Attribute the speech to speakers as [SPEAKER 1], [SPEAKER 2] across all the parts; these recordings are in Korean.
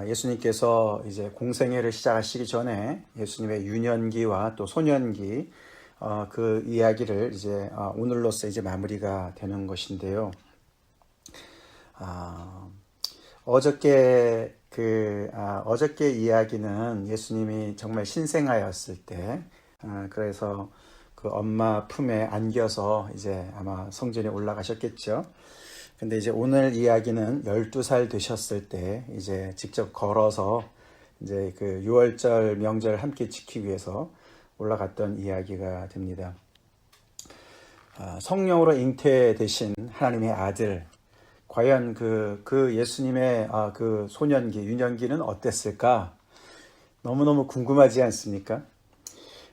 [SPEAKER 1] 예수님께서 이제 공생애를 시작하시기 전에 예수님의 유년기와 또 소년기 그 이야기를 이제 오늘로써 이제 마무리가 되는 것인데요. 어저께 어저께 이야기는 예수님이 정말 신생아였을 때, 그래서 그 엄마 품에 안겨서 이제 아마 성전에 올라가셨겠죠. 근데 이제 오늘 이야기는 12살 되셨을 때 이제 직접 걸어서 이제 그 유월절 명절을 함께 지키기 위해서 올라갔던 이야기가 됩니다. 성령으로 잉태되신 하나님의 아들, 과연 그 예수님의 그 소년기, 유년기는 어땠을까? 너무너무 궁금하지 않습니까?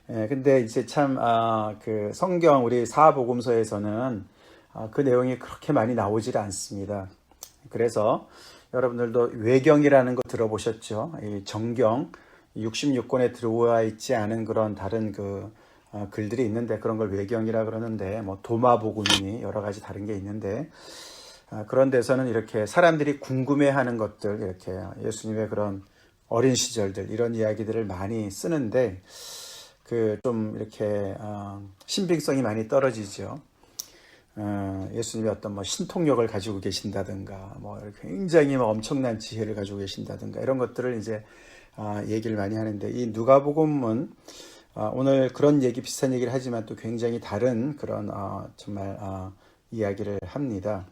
[SPEAKER 1] 근데 이제 참 그 성경 우리 사복음서에서는 그 내용이 그렇게 많이 나오질 않습니다. 그래서 여러분들도 외경이라는 거 들어보셨죠? 이 정경 66권에 들어와 있지 않은 그런 다른 글들이 있는데 그런 걸 외경이라 그러는데 뭐 도마복음이니 여러 가지 다른 게 있는데 그런 데서는 이렇게 사람들이 궁금해하는 것들, 이렇게 예수님의 그런 어린 시절들 이런 이야기들을 많이 쓰는데 좀 이렇게 신빙성이 많이 떨어지죠. 예수님이 어떤 뭐 신통력을 가지고 계신다든가, 뭐 굉장히 뭐 엄청난 지혜를 가지고 계신다든가 이런 것들을 이제 얘기를 많이 하는데 이 누가복음은 오늘 그런 얘기 비슷한 얘기를 하지만 또 굉장히 다른 그런 정말 이야기를 합니다.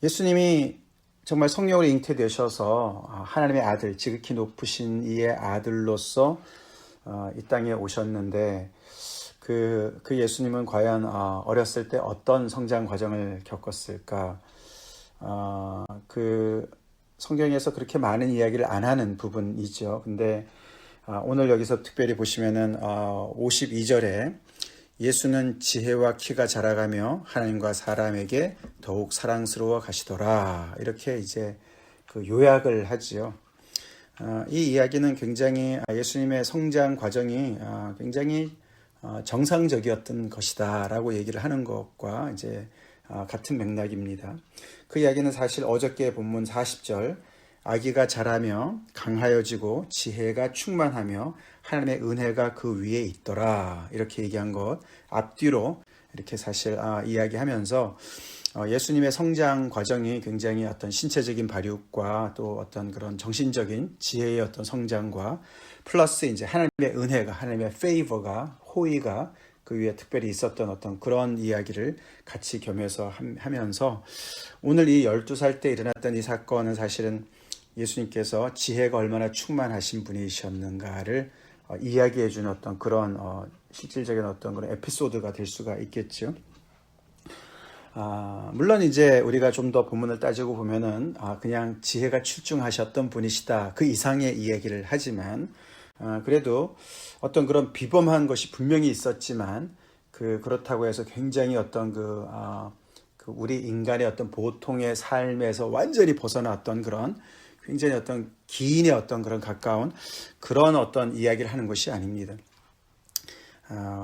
[SPEAKER 1] 예수님이 정말 성령으로 잉태되셔서 하나님의 아들, 지극히 높으신 이의 아들로서 이 땅에 오셨는데 그 예수님은 과연 어렸을 때 어떤 성장 과정을 겪었을까? 성경에서 그렇게 많은 이야기를 안 하는 부분이죠. 근데 오늘 여기서 특별히 보시면은 52절에 예수는 지혜와 키가 자라가며 하나님과 사람에게 더욱 사랑스러워 가시더라. 이렇게 이제 그 요약을 하지요. 이 이야기는 굉장히 예수님의 성장 과정이 굉장히 정상적이었던 것이다 라고 얘기를 하는 것과 이제 같은 맥락입니다. 그 이야기는 사실 어저께 본문 40절 아기가 자라며 강하여지고 지혜가 충만하며 하나님의 은혜가 그 위에 있더라 이렇게 얘기한 것 앞뒤로 이렇게 사실 이야기하면서 예수님의 성장 과정이 굉장히 어떤 신체적인 발육과 또 어떤 그런 정신적인 지혜의 어떤 성장과 플러스 이제 하나님의 은혜가, 하나님의 페이버가, 호의가 그 위에 특별히 있었던 어떤 그런 이야기를 같이 겸해서 하면서 오늘 이 12살 때 일어났던 이 사건은 사실은 예수님께서 지혜가 얼마나 충만하신 분이셨는가를 이야기해 주는 어떤 그런 실질적인 어떤 그런 에피소드가 될 수가 있겠죠. 물론 이제 우리가 좀 더 본문을 따지고 보면은 그냥 지혜가 출중하셨던 분이시다 그 이상의 이야기를 하지만 그래도 어떤 그런 비범한 것이 분명히 있었지만 그렇다고 해서 굉장히 어떤 우리 인간의 어떤 보통의 삶에서 완전히 벗어났던 그런 굉장히 어떤 기인의 어떤 그런 가까운 그런 어떤 이야기를 하는 것이 아닙니다.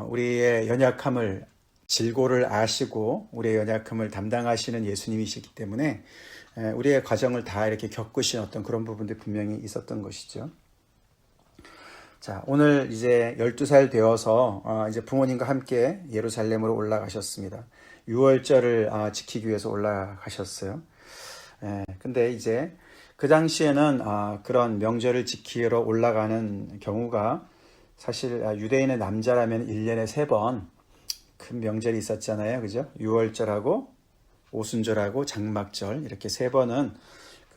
[SPEAKER 1] 우리의 연약함을 질고를 아시고 우리의 연약함을 담당하시는 예수님이시기 때문에 우리의 과정을 다 이렇게 겪으신 어떤 그런 부분들이 분명히 있었던 것이죠. 자, 오늘 이제 12살 되어서 이제 부모님과 함께 예루살렘으로 올라가셨습니다. 유월절을 지키기 위해서 올라가셨어요. 근데 이제 그 당시에는 그런 명절을 지키러 올라가는 경우가 사실 유대인의 남자라면 1년에 3번 큰 명절이 있었잖아요. 그죠? 유월절하고 오순절하고 장막절 이렇게 3번은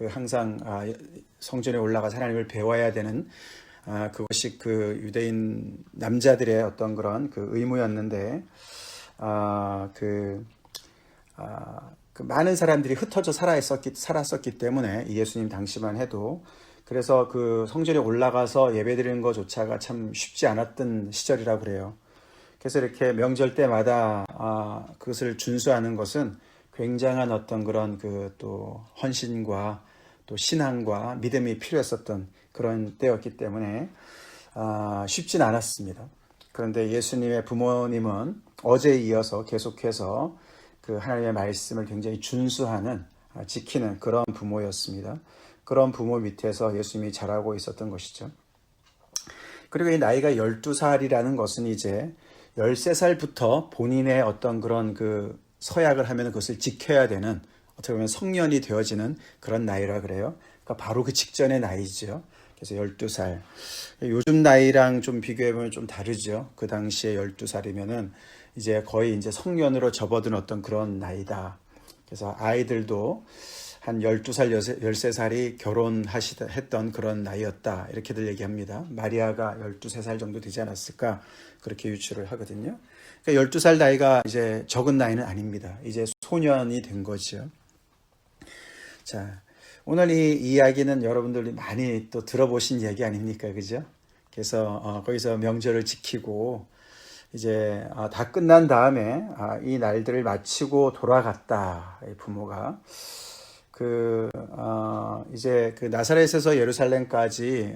[SPEAKER 1] 항상 성전에 올라가서 하나님을 배워야 되는 그것이 그 유대인 남자들의 어떤 그런 의무였는데 많은 사람들이 흩어져 살았었기 때문에 예수님 당시만 해도 그래서 그 성전에 올라가서 예배드리는 것조차가 참 쉽지 않았던 시절이라고 그래요. 그래서 이렇게 명절 때마다 그것을 준수하는 것은 굉장한 어떤 그런 또 헌신과 또 신앙과 믿음이 필요했었던 그런 때였기 때문에 쉽진 않았습니다. 그런데 예수님의 부모님은 어제에 이어서 계속해서 그 하나님의 말씀을 굉장히 준수하는 지키는 그런 부모였습니다. 그런 부모 밑에서 예수님이 자라고 있었던 것이죠. 그리고 이 나이가 12살이라는 것은 이제 13살부터 본인의 어떤 그런 그 서약을 하면 그것을 지켜야 되는, 어떻게 보면 성년이 되어지는 그런 나이라 그래요. 그러니까 바로 그 직전의 나이죠. 그래서 12살. 요즘 나이랑 좀 비교해보면 좀 다르죠. 그 당시에 12살이면은 이제 거의 이제 성년으로 접어든 어떤 그런 나이다. 그래서 아이들도 한 12살, 13살이 결혼했던 그런 나이였다. 이렇게들 얘기합니다. 마리아가 12살 정도 되지 않았을까? 그렇게 유추를 하거든요. 그러니까 12살 나이가 이제 적은 나이는 아닙니다. 이제 소년이 된 거죠. 자, 오늘 이 이야기는 여러분들이 많이 또 들어보신 이야기 아닙니까? 그죠? 그래서 거기서 명절을 지키고 이제 다 끝난 다음에 이 날들을 마치고 돌아갔다. 부모가 이제 그 나사렛에서 예루살렘까지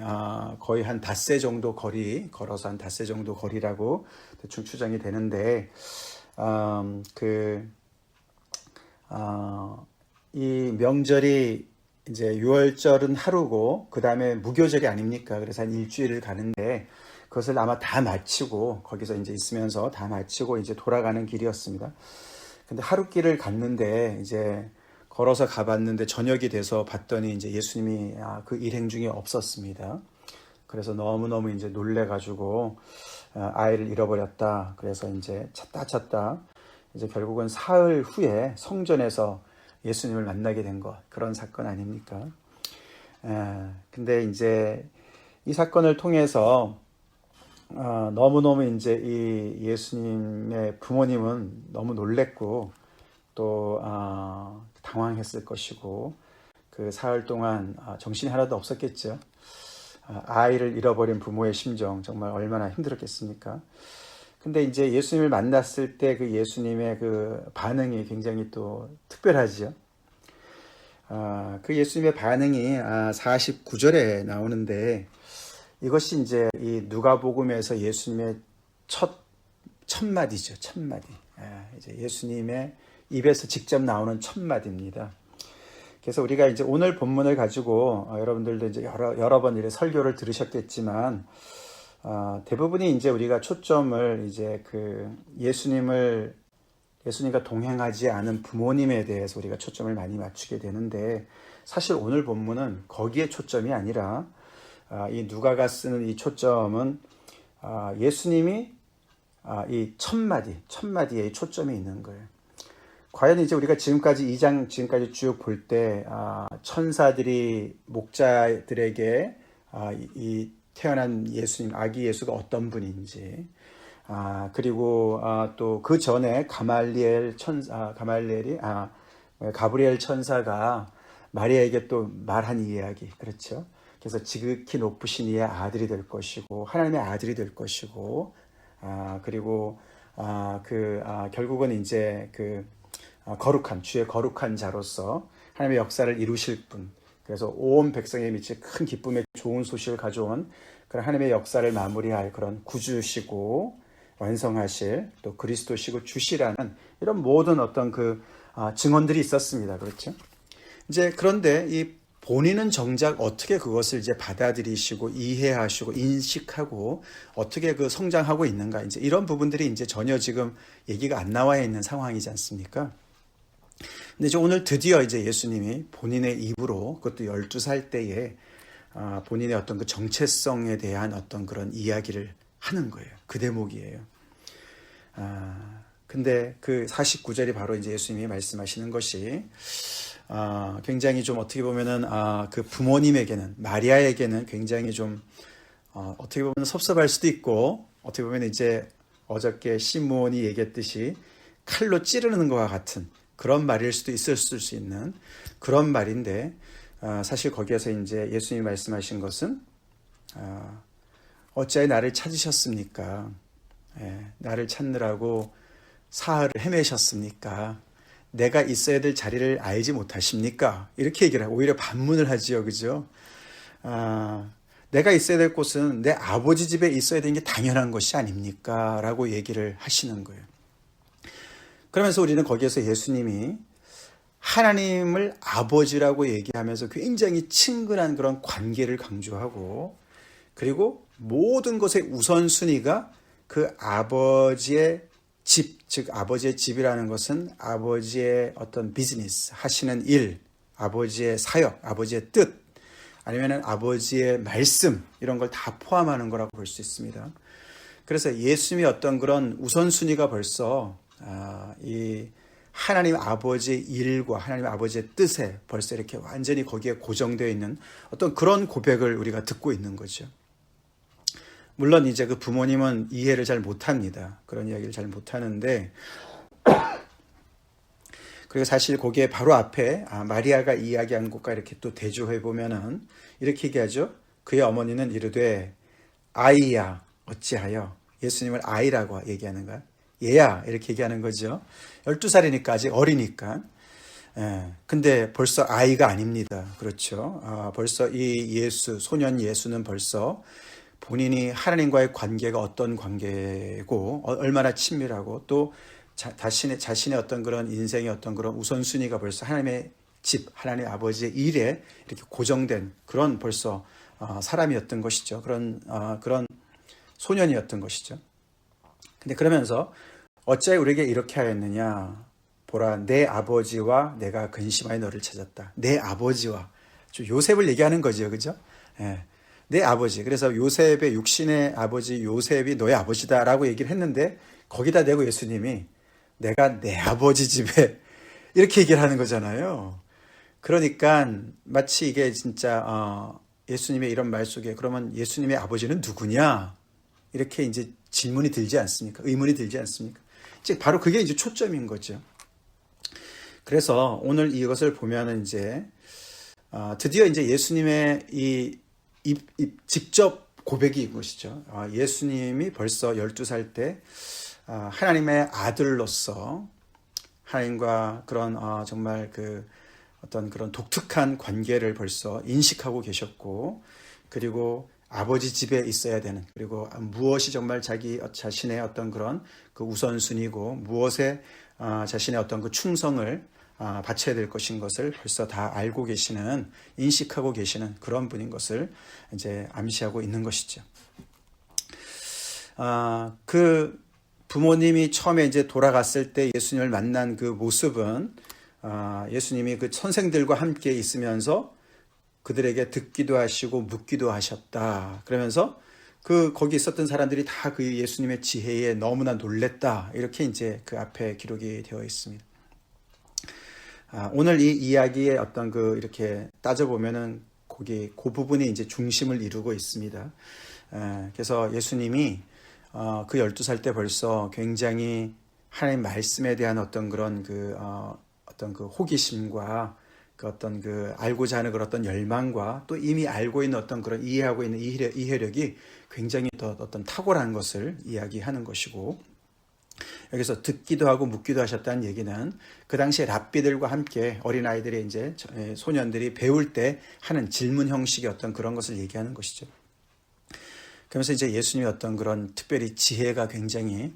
[SPEAKER 1] 거의 한 닷새 정도 거리, 걸어서 한 닷새 정도 거리라고 대충 추정이 되는데, 이 명절이 이제 유월절은 하루고 그 다음에 무교절이 아닙니까? 그래서 한 일주일을 가는데 그것을 아마 다 마치고 거기서 이제 있으면서 다 마치고 이제 돌아가는 길이었습니다. 근데 하루길을 갔는데 이제 걸어서 가봤는데 저녁이 돼서 봤더니 이제 예수님이 그 일행 중에 없었습니다. 그래서 너무너무 이제 놀래가지고 아이를 잃어버렸다. 그래서 이제 찾다 이제 결국은 사흘 후에 성전에서 예수님을 만나게 된 것, 그런 사건 아닙니까? 근데 이제 이 사건을 통해서 너무너무 이제 이 예수님의 부모님은 너무 놀랬고 또 당황했을 것이고 그 사흘 동안 정신이 하나도 없었겠죠. 아이를 잃어버린 부모의 심정 정말 얼마나 힘들었겠습니까? 근데 이제 예수님을 만났을 때 그 예수님의 그 반응이 굉장히 또 특별하지요. 그 예수님의 반응이 49절에 나오는데 이것이 이제 이 누가복음에서 예수님의 첫 마디죠. 첫 마디. 이제 예수님의 입에서 직접 나오는 첫 마디입니다. 그래서 우리가 이제 오늘 본문을 가지고 여러분들도 이제 여러 번 이렇게 설교를 들으셨겠지만 대부분이 이제 우리가 초점을 이제 그 예수님과 동행하지 않은 부모님에 대해서 우리가 초점을 많이 맞추게 되는데 사실 오늘 본문은 거기에 초점이 아니라 이 누가가 쓰는 이 초점은 예수님이 이 첫 마디에 초점이 있는 거예요. 과연 이제 우리가 지금까지 2장 지금까지 쭉 볼 때 천사들이 목자들에게 이 태어난 예수님, 아기 예수가 어떤 분인지, 그리고 또 그 전에 가브리엘 천사가 마리아에게 또 말한 이야기, 그렇죠? 그래서 지극히 높으신 이의 아들이 될 것이고 하나님의 아들이 될 것이고, 그리고 결국은 이제 주의 거룩한 자로서 하나님의 역사를 이루실 분. 그래서 온 백성에 미칠 큰 기쁨의 좋은 소식을 가져온 그런 하나님의 역사를 마무리할 그런 구주시고 완성하실 또 그리스도시고 주시라는 이런 모든 어떤 증언들이 있었습니다. 그렇죠? 이제 그런데 이 본인은 정작 어떻게 그것을 이제 받아들이시고 이해하시고 인식하고 어떻게 성장하고 있는가, 이제 이런 부분들이 이제 전혀 지금 얘기가 안 나와 있는 상황이지 않습니까? 근데 이제 오늘 드디어 이제 예수님이 본인의 입으로, 그것도 12살 때에 본인의 어떤 그 정체성에 대한 어떤 그런 이야기를 하는 거예요. 그 대목이에요. 근데 그 49절이 바로 이제 예수님이 말씀하시는 것이 굉장히 좀 어떻게 보면은 그 부모님에게는, 마리아에게는 굉장히 좀 어떻게 보면 섭섭할 수도 있고, 어떻게 보면 이제 어저께 시몬이 얘기했듯이 칼로 찌르는 것과 같은 그런 말일 수도 있을 수 있는 그런 말인데, 사실 거기에서 이제 예수님이 말씀하신 것은 어찌하여 나를 찾으셨습니까? 나를 찾느라고 사흘을 헤매셨습니까? 내가 있어야 될 자리를 알지 못하십니까? 이렇게 얘기를 하고 오히려 반문을 하지요. 그죠? 내가 있어야 될 곳은 내 아버지 집에 있어야 되는 게 당연한 것이 아닙니까? 라고 얘기를 하시는 거예요. 그러면서 우리는 거기에서 예수님이 하나님을 아버지라고 얘기하면서 굉장히 친근한 그런 관계를 강조하고, 그리고 모든 것의 우선순위가 그 아버지의 집, 즉 아버지의 집이라는 것은 아버지의 어떤 비즈니스, 하시는 일, 아버지의 사역, 아버지의 뜻, 아니면 아버지의 말씀, 이런 걸 다 포함하는 거라고 볼 수 있습니다. 그래서 예수님의 어떤 그런 우선순위가 벌써 이 하나님 아버지의 일과 하나님 아버지의 뜻에 벌써 이렇게 완전히 거기에 고정되어 있는 어떤 그런 고백을 우리가 듣고 있는 거죠. 물론 이제 그 부모님은 이해를 잘 못합니다. 그런 이야기를 잘 못하는데, 그리고 사실 거기에 바로 앞에 마리아가 이야기한 것과 이렇게 또 대조해 보면은 이렇게 얘기하죠. 그의 어머니는 이르되 아이야 어찌하여, 예수님을 아이라고 얘기하는가? 얘야 이렇게 얘기하는 거죠. 12살이니까 아직 어리니까. 근데 벌써 아이가 아닙니다. 그렇죠. 벌써 이 예수, 소년 예수는 벌써 본인이 하나님과의 관계가 어떤 관계고 얼마나 친밀하고 또 자신의 어떤 그런 인생의 어떤 그런 우선순위가 벌써 하나님의 집, 하나님 아버지의 일에 이렇게 고정된 그런 벌써 사람이었던 것이죠. 그런 소년이었던 것이죠. 근데 그러면서 어찌하여 우리에게 이렇게 하였느냐? 보라, 내 아버지와 내가 근심하여 너를 찾았다. 내 아버지와, 요셉을 얘기하는 거죠, 그죠? 내 아버지. 그래서 요셉의 육신의 아버지 요셉이 너의 아버지다라고 얘기를 했는데 거기다 대고 예수님이 내가 내 아버지 집에 이렇게 얘기를 하는 거잖아요. 그러니까 마치 이게 진짜 예수님의 이런 말 속에 그러면 예수님의 아버지는 누구냐? 이렇게 이제 질문이 들지 않습니까? 의문이 들지 않습니까? 이제 바로 그게 이제 초점인 거죠. 그래서 오늘 이것을 보면은 이제 드디어 이제 예수님의 이 직접 고백이 이것이죠. 예수님이 벌써 12살 때 하나님의 아들로서 하나님과 그런 정말 그 어떤 그런 독특한 관계를 벌써 인식하고 계셨고, 그리고 아버지 집에 있어야 되는, 그리고 무엇이 정말 자신의 어떤 그런 그 우선순위고 무엇에 자신의 어떤 그 충성을 바쳐야 될 것인 것을 벌써 다 알고 계시는, 인식하고 계시는 그런 분인 것을 이제 암시하고 있는 것이죠. 그 부모님이 처음에 이제 돌아갔을 때 예수님을 만난 그 모습은 예수님이 그 선생들과 함께 있으면서 그들에게 듣기도 하시고 묻기도 하셨다. 그러면서 거기 있었던 사람들이 다 그 예수님의 지혜에 너무나 놀랬다. 이렇게 이제 그 앞에 기록이 되어 있습니다. 오늘 이 이야기의 어떤 이렇게 따져보면은 그 부분이 이제 중심을 이루고 있습니다. 그래서 예수님이 그 12살 때 벌써 굉장히 하나님 말씀에 대한 어떤 그런 어떤 호기심과 어떤 알고자 하는 그런 어떤 열망과 또 이미 알고 있는 어떤 그런 이해하고 있는 이해력이 굉장히 더 어떤 탁월한 것을 이야기하는 것이고, 여기서 듣기도 하고 묻기도 하셨다는 얘기는 그 당시에 랍비들과 함께 어린아이들이 이제 소년들이 배울 때 하는 질문 형식의 어떤 그런 것을 얘기하는 것이죠. 그러면서 이제 예수님의 어떤 그런 특별히 지혜가 굉장히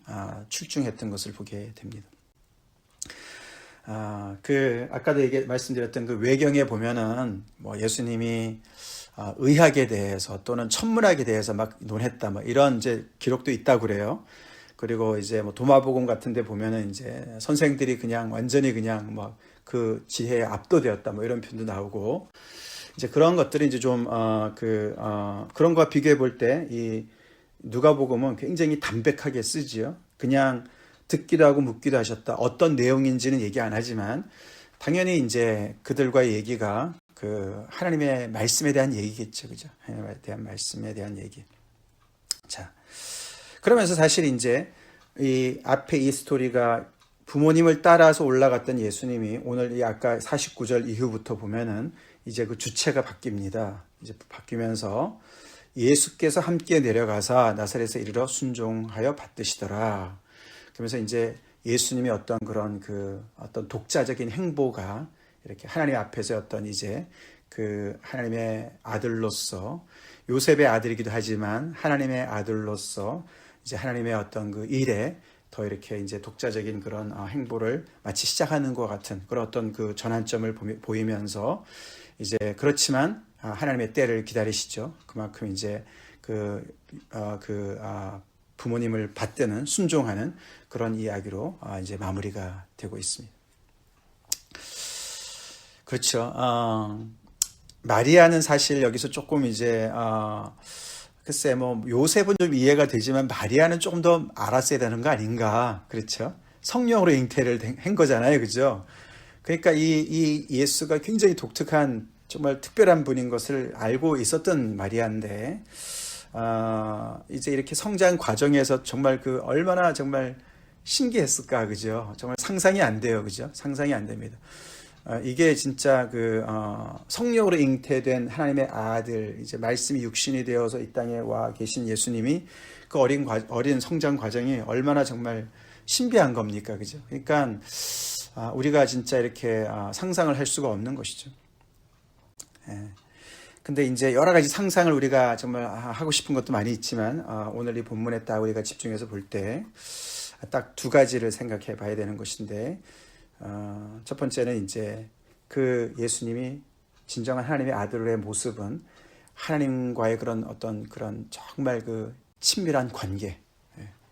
[SPEAKER 1] 출중했던 것을 보게 됩니다. 아까도 말씀드렸던 그 외경에 보면은 예수님이 의학에 대해서 또는 천문학에 대해서 막 논했다, 이런 이제 기록도 있다고 그래요. 그리고 이제 도마복음 같은 데 보면은 이제 선생들이 그냥 완전히 그냥 그 지혜에 압도되었다, 이런 표현도 나오고, 이제 그런 것들이 이제 좀, 그런 거와 비교해 볼 때, 이 누가복음은 굉장히 담백하게 쓰지요. 그냥 듣기도 하고 묻기도 하셨다. 어떤 내용인지는 얘기 안 하지만, 당연히 이제 그들과의 얘기가 하나님의 말씀에 대한 얘기겠죠. 그죠? 하나님에 대한 말씀에 대한 얘기. 자. 그러면서 사실 이제 이 앞에 이 스토리가 부모님을 따라서 올라갔던 예수님이 오늘 이 아까 49절 이후부터 보면은 이제 그 주체가 바뀝니다. 이제 바뀌면서 예수께서 함께 내려가사 나사렛에 이르러 순종하여 받드시더라. 그러면서 이제 예수님의 어떤 그런 어떤 독자적인 행보가 이렇게 하나님 앞에서 어떤 이제 하나님의 아들로서, 요셉의 아들이기도 하지만 하나님의 아들로서 이제 하나님의 어떤 일에 더 이렇게 이제 독자적인 그런 행보를 마치 시작하는 것 같은 그런 어떤 그 전환점을 보이면서 이제 그렇지만 하나님의 때를 기다리시죠. 그만큼 이제 부모님을 받드는 순종하는 그런 이야기로 이제 마무리가 되고 있습니다. 그렇죠. 마리아는 사실 여기서 조금 이제 글쎄 뭐 요셉은 좀 이해가 되지만 마리아는 조금 더 알았어야 되는 거 아닌가. 그렇죠. 성령으로 잉태를 한 거잖아요. 그죠? 그러니까 이 예수가 굉장히 독특한 정말 특별한 분인 것을 알고 있었던 마리아인데 이제 이렇게 성장 과정에서 정말 그 얼마나 정말 신기했을까. 그죠? 정말 상상이 안 돼요. 그죠? 상상이 안 됩니다. 이게 진짜 성령으로 잉태된 하나님의 아들, 이제 말씀이 육신이 되어서 이 땅에 와 계신 예수님이 그 어린 성장 과정이 얼마나 정말 신비한 겁니까, 그죠? 그러니까 우리가 진짜 이렇게 상상을 할 수가 없는 것이죠. 근데 이제 여러 가지 상상을 우리가 정말 하고 싶은 것도 많이 있지만 오늘 이 본문에 딱 우리가 집중해서 볼 때 딱 두 가지를 생각해 봐야 되는 것인데. 첫 번째는 이제 그 예수님이 진정한 하나님의 아들의 모습은 하나님과의 그런 어떤 그런 정말 그 친밀한 관계,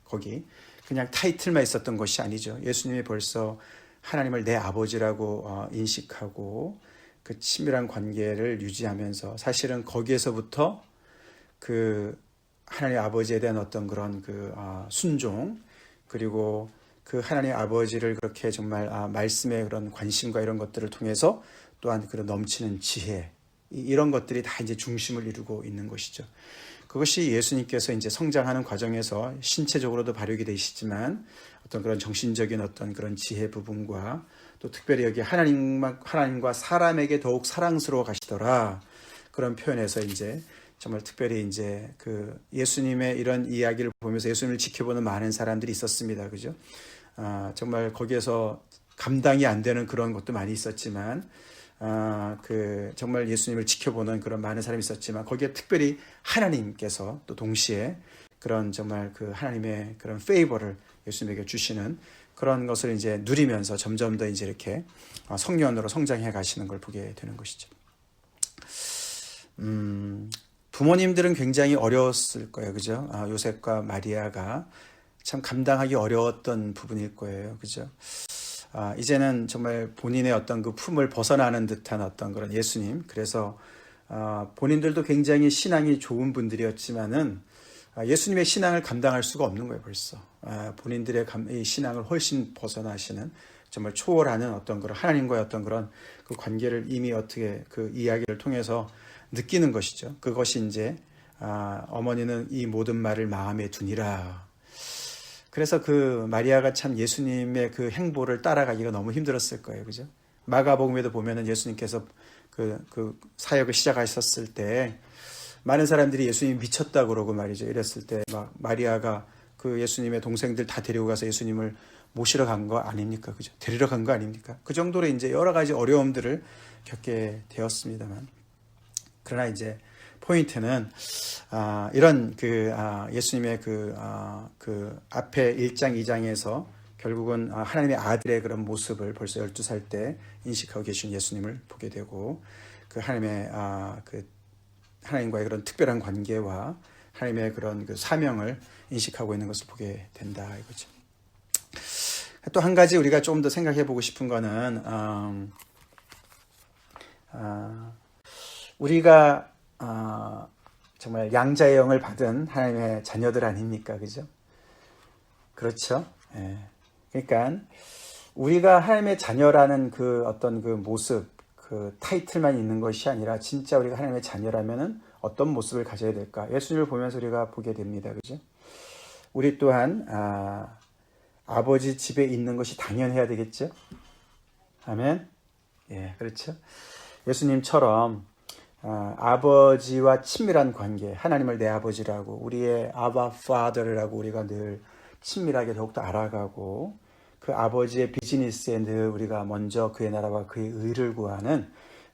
[SPEAKER 1] 거기 그냥 타이틀만 있었던 것이 아니죠. 예수님이 벌써 하나님을 내 아버지라고 인식하고 그 친밀한 관계를 유지하면서 사실은 거기에서부터 그 하나님 아버지에 대한 어떤 그런 그 순종, 그리고 그 하나님 아버지를 그렇게 정말 말씀의 그런 관심과 이런 것들을 통해서 또한 그런 넘치는 지혜, 이런 것들이 다 이제 중심을 이루고 있는 것이죠. 그것이 예수님께서 이제 성장하는 과정에서 신체적으로도 발육이 되시지만 어떤 그런 정신적인 어떤 그런 지혜 부분과 또 특별히 여기 하나님과 사람에게 더욱 사랑스러워 가시더라, 그런 표현에서 이제 정말 특별히 이제 그 예수님의 이런 이야기를 보면서 예수님을 지켜보는 많은 사람들이 있었습니다. 그죠? 정말 거기에서 감당이 안 되는 그런 것도 많이 있었지만, 정말 예수님을 지켜보는 그런 많은 사람이 있었지만, 거기에 특별히 하나님께서 또 동시에 그런 정말 그 하나님의 그런 페이버를 예수님에게 주시는 그런 것을 이제 누리면서 점점 더 이제 이렇게 성령으로 성장해 가시는 걸 보게 되는 것이죠. 부모님들은 굉장히 어려웠을 거예요. 그죠? 요셉과 마리아가 참 감당하기 어려웠던 부분일 거예요. 그죠? 이제는 정말 본인의 어떤 그 품을 벗어나는 듯한 어떤 그런 예수님. 그래서 본인들도 굉장히 신앙이 좋은 분들이었지만은 예수님의 신앙을 감당할 수가 없는 거예요, 벌써. 본인들의 이 신앙을 훨씬 벗어나시는 정말 초월하는 어떤 그런 하나님과의 어떤 그런 그 관계를 이미 어떻게 그 이야기를 통해서 느끼는 것이죠. 그것이 이제 어머니는 이 모든 말을 마음에 두니라. 그래서 그 마리아가 참 예수님의 그 행보를 따라가기가 너무 힘들었을 거예요. 그죠? 마가복음에도 보면은 예수님께서 그 사역을 시작하셨을 때 많은 사람들이 예수님이 미쳤다 그러고 말이죠. 이랬을 때 막 마리아가 그 예수님의 동생들 다 데리고 가서 예수님을 모시러 간 거 아닙니까? 그죠? 데리러 간 거 아닙니까? 그 정도로 이제 여러 가지 어려움들을 겪게 되었습니다만. 그러나 이제 포인트는 이런 예수님의 그 앞에 1장 2장에서 결국은 하나님의 아들의 그런 모습을 벌써 12살 때 인식하고 계신 예수님을 보게 되고, 그 하나님의 하나님과의 그런 특별한 관계와 하나님의 그런 그 사명을 인식하고 있는 것을 보게 된다 이거죠. 또 한 가지 우리가 조금 더 생각해 보고 싶은 거는 우리가 정말 양자의 영을 받은 하나님의 자녀들 아닙니까? 그죠? 그렇죠? 예. 그러니까 우리가 하나님의 자녀라는 그 어떤 그 모습, 그 타이틀만 있는 것이 아니라 진짜 우리가 하나님의 자녀라면은 어떤 모습을 가져야 될까? 예수님을 보면서 우리가 보게 됩니다. 그죠? 우리 또한 아버지 집에 있는 것이 당연해야 되겠죠? 아멘? 예, 그렇죠? 예수님처럼 아버지와 친밀한 관계, 하나님을 내 아버지라고, 우리의 아바 파더라고 우리가 늘 친밀하게 더욱더 알아가고, 그 아버지의 비즈니스에 늘 우리가 먼저 그의 나라와 그의 의를 구하는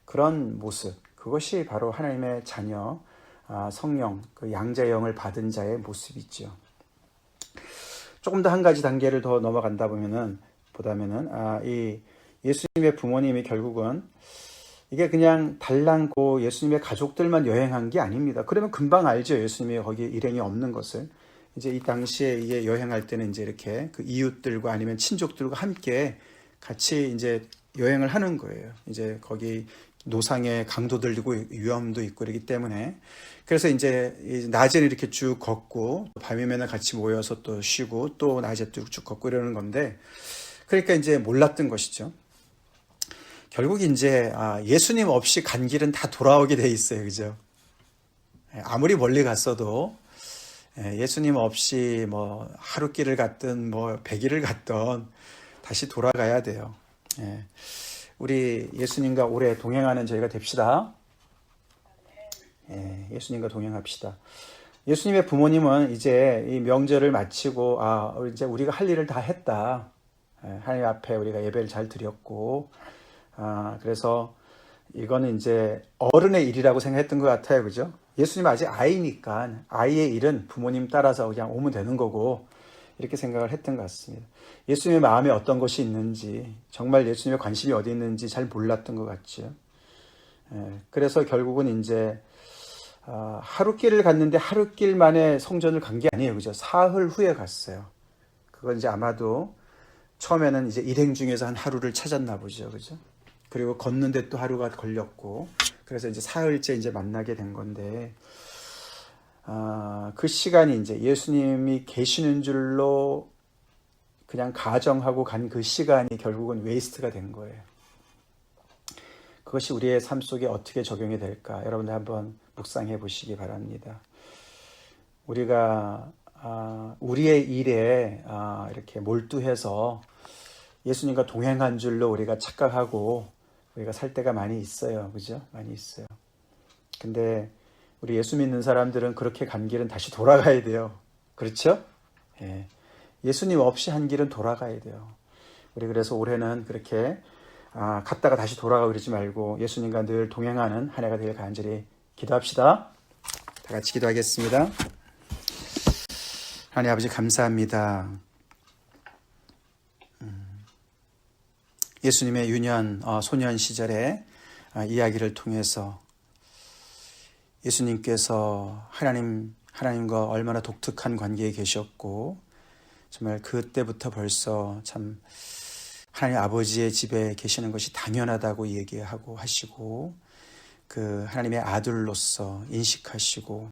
[SPEAKER 1] 그런 모습, 그것이 바로 하나님의 자녀, 성령, 그 양자의 영을 받은 자의 모습이죠. 조금 더 한 가지 단계를 더 넘어간다 보다면은 이 예수님의 부모님이 결국은 이게 그냥 달랑고 예수님의 가족들만 여행한 게 아닙니다. 그러면 금방 알죠. 예수님이 거기 일행이 없는 것을. 이제 이 당시에 이게 여행할 때는 이제 이렇게 그 이웃들과 아니면 친족들과 함께 같이 이제 여행을 하는 거예요. 이제 거기 노상의 강도도 있고 위험도 있고 그러기 때문에. 그래서 이제 낮에는 이렇게 쭉 걷고 밤이면 같이 모여서 또 쉬고 또 낮에 쭉 걷고 이러는 건데, 그러니까 이제 몰랐던 것이죠. 결국 이제 예수님 없이 간 길은 다 돌아오게 돼 있어요. 그죠? 아무리 멀리 갔어도 예수님 없이 뭐 하루길을 갔든 뭐 100일을 갔든 다시 돌아가야 돼요. 우리 예수님과 오래 동행하는 저희가 됩시다. 예수님과 동행합시다. 예수님의 부모님은 이제 이 명절을 마치고 이제 우리가 할 일을 다 했다. 하나님 앞에 우리가 예배를 잘 드렸고, 그래서 이거는 이제 어른의 일이라고 생각했던 것 같아요. 그죠? 예수님 아직 아이니까 아이의 일은 부모님 따라서 그냥 오면 되는 거고, 이렇게 생각을 했던 것 같습니다. 예수님의 마음에 어떤 것이 있는지, 정말 예수님의 관심이 어디 있는지 잘 몰랐던 것 같죠. 그래서 결국은 이제 하루길을 갔는데 하루길 만에 성전을 간 게 아니에요. 그죠? 사흘 후에 갔어요. 그건 이제 아마도 처음에는 이제 일행 중에서 한 하루를 찾았나 보죠. 그죠? 그리고 걷는데 또 하루가 걸렸고, 그래서 이제 사흘째 이제 만나게 된 건데, 그 시간이 이제 예수님이 계시는 줄로 그냥 가정하고 간 그 시간이 결국은 웨이스트가 된 거예요. 그것이 우리의 삶 속에 어떻게 적용이 될까? 여러분들 한번 묵상해 보시기 바랍니다. 우리가 우리의 일에 이렇게 몰두해서 예수님과 동행한 줄로 우리가 착각하고 우리가 살 때가 많이 있어요. 그죠? 많이 있어요. 근데 우리 예수 믿는 사람들은 그렇게 간 길은 다시 돌아가야 돼요. 그렇죠? 예수님 없이 한 길은 돌아가야 돼요. 우리 그래서 올해는 그렇게 갔다가 다시 돌아가고 그러지 말고 예수님과 늘 동행하는 한 해가 되길 간절히 기도합시다. 다 같이 기도하겠습니다. 하나님 아버지 감사합니다. 예수님의 유년 소년 시절의 이야기를 통해서 예수님께서 하나님과 얼마나 독특한 관계에 계셨고, 정말 그때부터 벌써 참 하나님 아버지의 집에 계시는 것이 당연하다고 얘기하고 하시고, 그 하나님의 아들로서 인식하시고,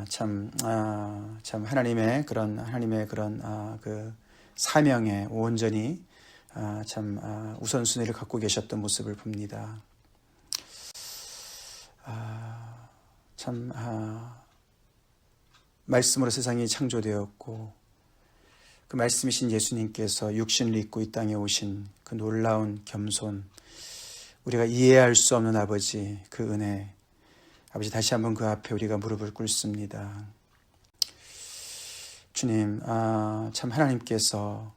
[SPEAKER 1] 참 하나님의 그런 그 사명에 온전히 우선순위를 갖고 계셨던 모습을 봅니다. 말씀으로 세상이 창조되었고, 그 말씀이신 예수님께서 육신을 입고 이 땅에 오신 그 놀라운 겸손, 우리가 이해할 수 없는 아버지, 그 은혜, 아버지 다시 한번 그 앞에 우리가 무릎을 꿇습니다. 주님, 참 하나님께서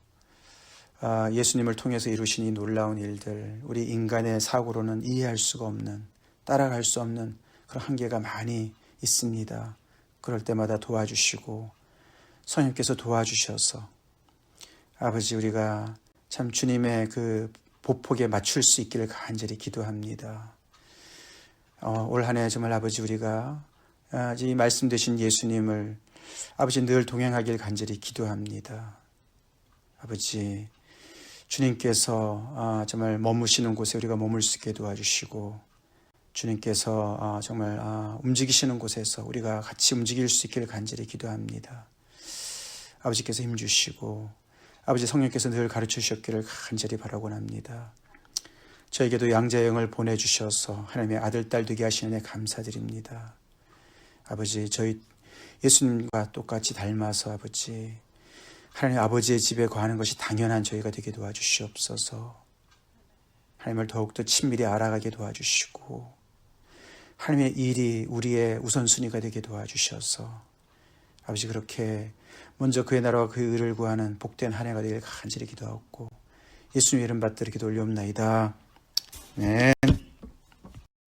[SPEAKER 1] 예수님을 통해서 이루신 이 놀라운 일들, 우리 인간의 사고로는 이해할 수가 없는, 따라갈 수 없는 그런 한계가 많이 있습니다. 그럴 때마다 도와주시고 성령께서 도와주셔서 아버지 우리가 참 주님의 그 보폭에 맞출 수 있기를 간절히 기도합니다. 올 한 해 정말 아버지 우리가 이 말씀 되신 예수님을 아버지 늘 동행하길 간절히 기도합니다. 아버지 주님께서 정말 머무시는 곳에 우리가 머물 수 있게 도와주시고, 주님께서 정말 움직이시는 곳에서 우리가 같이 움직일 수 있기를 간절히 기도합니다. 아버지께서 힘주시고 아버지 성령께서 늘 가르쳐 주셨기를 간절히 바라곤 합니다. 저에게도 양자의 영을 보내주셔서 하나님의 아들, 딸 되게 하시는 데 감사드립니다. 아버지 저희 예수님과 똑같이 닮아서 아버지 하나님 아버지의 집에 거하는 것이 당연한 저희가 되게 도와주시옵소서. 하나님을 더욱더 친밀히 알아가게 도와주시고 하나님의 일이 우리의 우선순위가 되게 도와주셔서 아버지 그렇게 먼저 그의 나라와 그의 의를 구하는 복된 한 해가 되길 간절히 기도하고 예수님 이름 받들어 기도 올리옵나이다. 네.